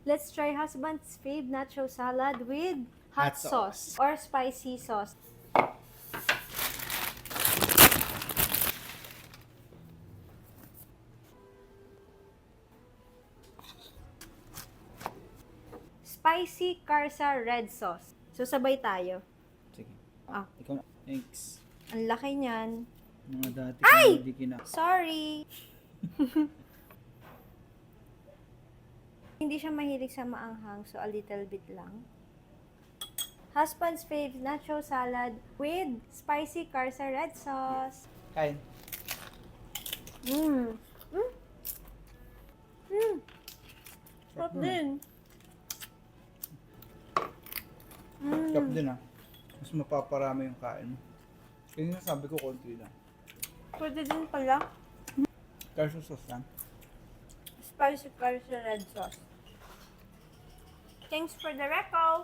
Let's try husband's fave nacho salad with hot Hot sauce sauce. or spicy sauce. Spicy Carsa red sauce. So, sabay tayo. Sige. Ah. Ikaw na. Thanks. Ang laki niyan. Mga dati Ay! ko hindi Sorry! Hindi siya mahilig sa maanghang, so a little bit lang. Husband's fave nacho salad with spicy Carsa red sauce. Kain. Mmm. Mmm. Mmm. Sarap din. Sarap din ah. Mas mapaparami yung kain. Kaya sabi ko konti lang. Pwede din pala. Carso sauce lang. Spicy Carsa red sauce. Thanks for the reco!